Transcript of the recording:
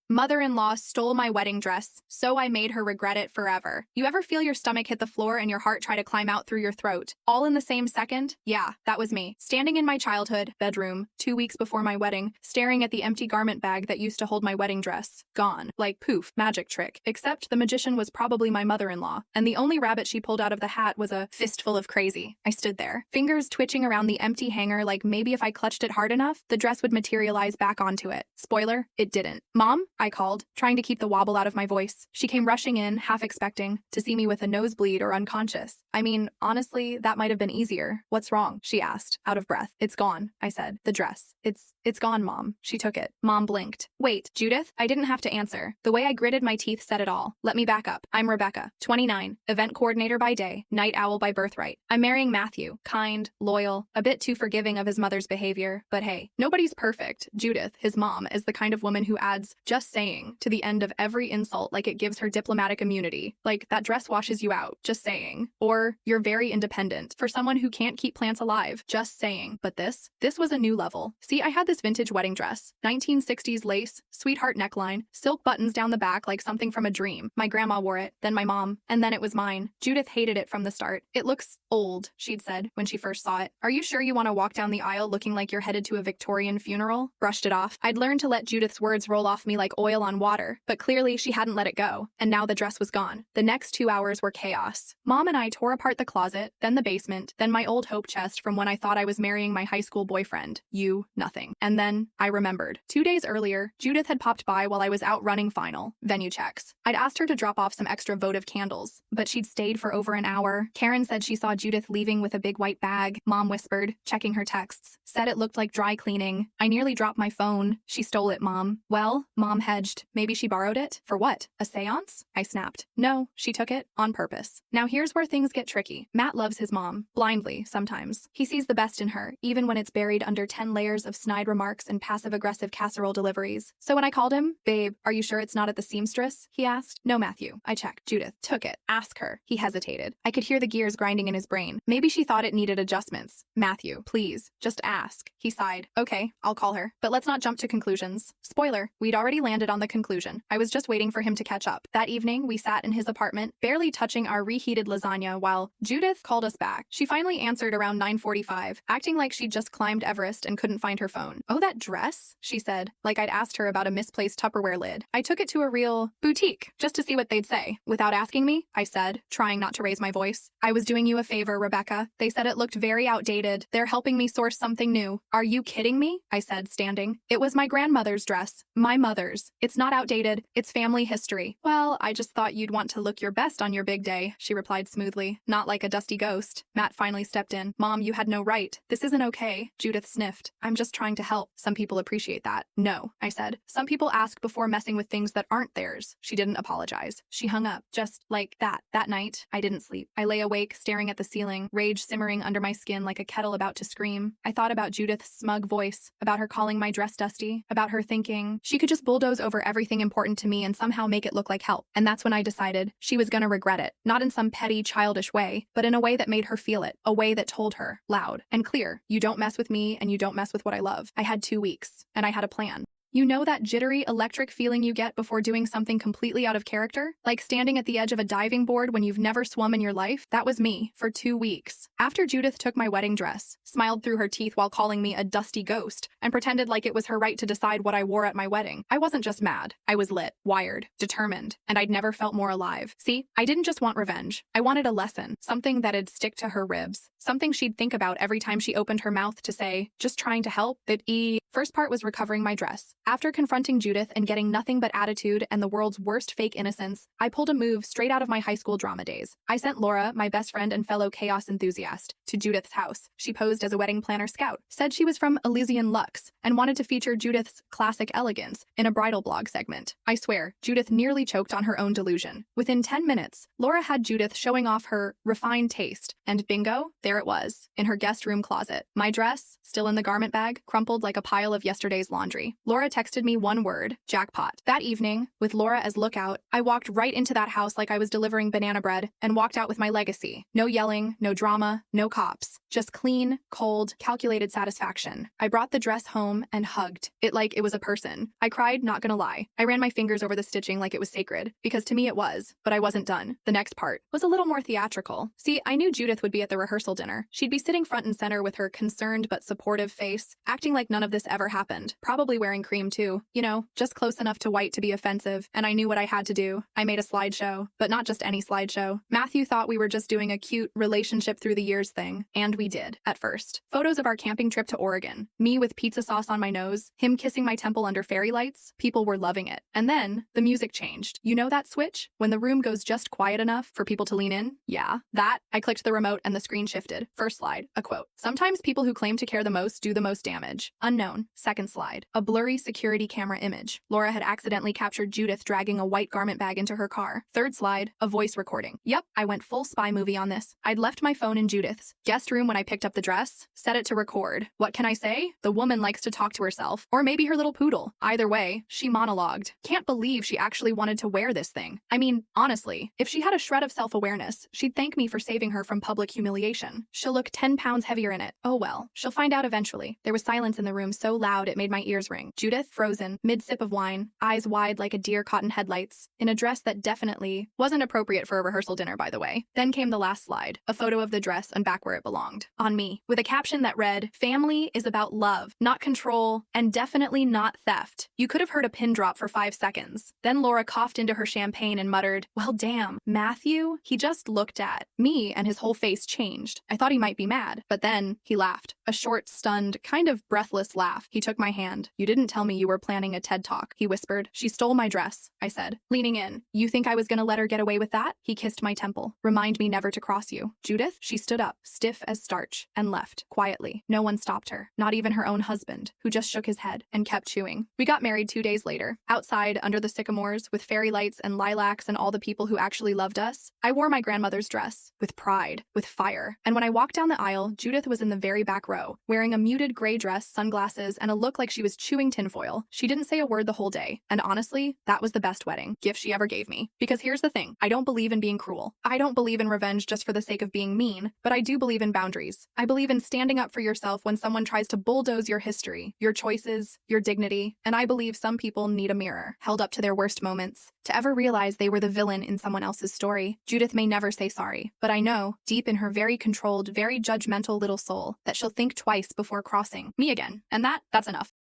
Mother-in-law stole my wedding dress, so I made her regret it forever. You ever feel your stomach hit the floor and your heart try to climb out through your throat, all in the same second? Yeah, that was me. Standing in my childhood bedroom, 2 weeks before my wedding, staring at the empty garment bag that used to hold my wedding dress. Gone. Like poof, magic trick. Except the magician was probably my mother-in-law, and the only rabbit she pulled out of the hat was a fistful of crazy. I stood there, fingers twitching around the empty hanger like maybe if I clutched it hard enough, the dress would materialize back onto it. Spoiler, it didn't. Mom? I called, trying to keep the wobble out of my voice. She came rushing in, half expecting to see me with a nosebleed or unconscious. I mean, honestly, that might have been easier. What's wrong? She asked, out of breath. It's gone, I said. The dress. It's gone, Mom. She took it. Mom blinked. Wait, Judith? I didn't have to answer. The way I gritted my teeth said it all. Let me back up. I'm Rebecca, 29, event coordinator by day, night owl by birthright. I'm marrying Matthew. Kind, loyal, a bit too forgiving of his mother's behavior, but hey, nobody's perfect. Judith, his mom, is the kind of woman who adds "just saying" to the end of every insult like it gives her diplomatic immunity. Like, that dress washes you out. Just saying. Or, you're very independent. For someone who can't keep plants alive. Just saying. But this was a new level. See, I had this vintage wedding dress. 1960s lace, sweetheart neckline, silk buttons down the back like something from a dream. My grandma wore it, then my mom, and then it was mine. Judith hated it from the start. It looks old, she'd said when she first saw it. Are you sure you want to walk down the aisle looking like you're headed to a Victorian funeral? Brushed it off. I'd learned to let Judith's words roll off me like oil on water, but clearly she hadn't let it go, and now the dress was gone. The next 2 hours were chaos. Mom and I tore apart the closet, then the basement, then my old hope chest from when I thought I was marrying my high school boyfriend. Nothing. And then I remembered. 2 days earlier, Judith had popped by while I was out running final venue checks. I'd asked her to drop off some extra votive candles, but she'd stayed for over an hour. Karen said she saw Judith leaving with a big white bag. Mom whispered, checking her texts. Said it looked like dry cleaning. I nearly dropped my phone. She stole it, Mom. Well, Mom hedged. Maybe she borrowed it? For what? A seance? I snapped. No, she took it on purpose. Now here's where things get tricky. Matt loves his mom. Blindly, sometimes. He sees the best in her, even when it's buried under 10 layers of snide remarks and passive-aggressive casserole deliveries. So when I called him, "Babe, are you sure it's not at the seamstress?" he asked. No, Matthew. I checked. Judith took it. Ask her. He hesitated. I could hear the gears grinding in his brain. Maybe she thought it needed adjustments. Matthew, please, just ask. He sighed. Okay, I'll call her. But let's not jump to conclusions. Spoiler, we'd already landed on the conclusion. I was just waiting for him to catch up. That evening, we sat in his apartment, barely touching our reheated lasagna while Judith called us back. She finally answered around 9:45, acting like she'd just climbed Everest and couldn't find her phone. Oh, that dress? She said, like I'd asked her about a misplaced Tupperware lid. I took it to a real boutique, just to see what they'd say. Without asking me, I said, trying not to raise my voice. I was doing you a favor, Rebecca. They said it looked very outdated. They're helping me source something new. Are you kidding me? I said, standing. It was my grandmother's dress. My mother's. It's not outdated. It's family history. Well, I just thought you'd want to look your best on your big day, she replied smoothly, not like a dusty ghost. Matt finally stepped in. Mom, you had no right. This isn't okay. Judith sniffed. I'm just trying to help. Some people appreciate that. No, I said. Some people ask before messing with things that aren't theirs. She didn't apologize. She hung up, just like that. That night, I didn't sleep. I lay awake, staring at the ceiling, rage simmering under my skin like a kettle about to scream. I thought about Judith's smug voice, about her calling my dress dusty, about her thinking she could just bulldoze over everything important to me and somehow make it look like help. And that's when I decided she was gonna regret it. Not in some petty, childish way, but in a way that made her feel it. A way that told her, loud and clear, you don't mess with me and you don't mess with what I love. I had 2 weeks, and I had a plan. You know that jittery, electric feeling you get before doing something completely out of character? Like standing at the edge of a diving board when you've never swum in your life? That was me, for 2 weeks. After Judith took my wedding dress, smiled through her teeth while calling me a dusty ghost, and pretended like it was her right to decide what I wore at my wedding, I wasn't just mad. I was lit, wired, determined, and I'd never felt more alive. See, I didn't just want revenge. I wanted a lesson, something that'd stick to her ribs, something she'd think about every time she opened her mouth to say, just trying to help, First part was recovering my dress. After confronting Judith and getting nothing but attitude and the world's worst fake innocence, I pulled a move straight out of my high school drama days. I sent Laura, my best friend and fellow chaos enthusiast, to Judith's house. She posed as a wedding planner scout, said she was from Elysian Luxe, and wanted to feature Judith's classic elegance in a bridal blog segment. I swear, Judith nearly choked on her own delusion. Within 10 minutes, Laura had Judith showing off her refined taste, and bingo, there it was, in her guest room closet. My dress, still in the garment bag, crumpled like a pile of yesterday's laundry. Laura texted me one word: jackpot. That evening, with Laura as lookout, I walked right into that house like I was delivering banana bread and walked out with my legacy. No yelling, no drama, no cops. Just clean, cold, calculated satisfaction. I brought the dress home and hugged it like it was a person. I cried, not gonna lie. I ran my fingers over the stitching like it was sacred, because to me it was, but I wasn't done. The next part was a little more theatrical. See, I knew Judith would be at the rehearsal dinner. She'd be sitting front and center with her concerned but supportive face, acting like none of this ever happened. Probably wearing cream too. You know, just close enough to white to be offensive, and I knew what I had to do. I made a slideshow, but not just any slideshow. Matthew thought we were just doing a cute relationship through the years thing, and we did, at first. Photos of our camping trip to Oregon. Me with pizza sauce on my nose, him kissing my temple under fairy lights. People were loving it. And then, the music changed. You know that switch? When the room goes just quiet enough for people to lean in? Yeah, that. I clicked the remote and the screen shifted. First slide, a quote. Sometimes people who claim to care the most do the most damage. Unknown. Second slide, a blurry security camera image. Laura had accidentally captured Judith dragging a white garment bag into her car. Third slide, a voice recording. Yep, I went full spy movie on this. I'd left my phone in Judith's guest room when I picked up the dress, set it to record. What can I say? The woman likes to talk to herself, or maybe her little poodle. Either way, she monologued. Can't believe she actually wanted to wear this thing. I mean, honestly, if she had a shred of self-awareness, she'd thank me for saving her from public humiliation. She'll look 10 pounds heavier in it. Oh well, she'll find out eventually. There was silence in the room so loud it made my ears ring. Judith, frozen, mid-sip of wine, eyes wide like a deer caught in headlights, in a dress that definitely wasn't appropriate for a rehearsal dinner, by the way. Then came the last slide, a photo of the dress and back where it belonged. On me, with a caption that read, "Family is about love, not control, and definitely not theft." You could have heard a pin drop for 5 seconds. Then Laura coughed into her champagne and muttered, "Well, damn, Matthew?" He just looked at me and his whole face changed. I thought he might be mad, but then he laughed. A short, stunned, kind of breathless laugh. He took my hand. "You didn't tell me you were planning a TED Talk," he whispered. "She stole my dress," I said, leaning in. "You think I was gonna let her get away with that?" He kissed my temple. "Remind me never to cross you." Judith? She stood up, stiff as starch, and left, quietly. No one stopped her, not even her own husband, who just shook his head and kept chewing. We got married 2 days later, outside under the sycamores, with fairy lights and lilacs and all the people who actually loved us. I wore my grandmother's dress, with pride, with fire. And when I walked down the aisle, Judith was in the very back row, wearing a muted gray dress, sunglasses, and a look like she was chewing tinfoil. She didn't say a word the whole day, and honestly, that was the best wedding gift she ever gave me. Because here's the thing, I don't believe in being cruel. I don't believe in revenge just for the sake of being mean, but I do believe in boundaries. I believe in standing up for yourself when someone tries to bulldoze your history, your choices, your dignity, and I believe some people need a mirror, held up to their worst moments, to ever realize they were the villain in someone else's story. Judith may never say sorry, but I know, deep in her very controlled, very judgmental little soul, that she'll think twice before crossing me again. And that's enough.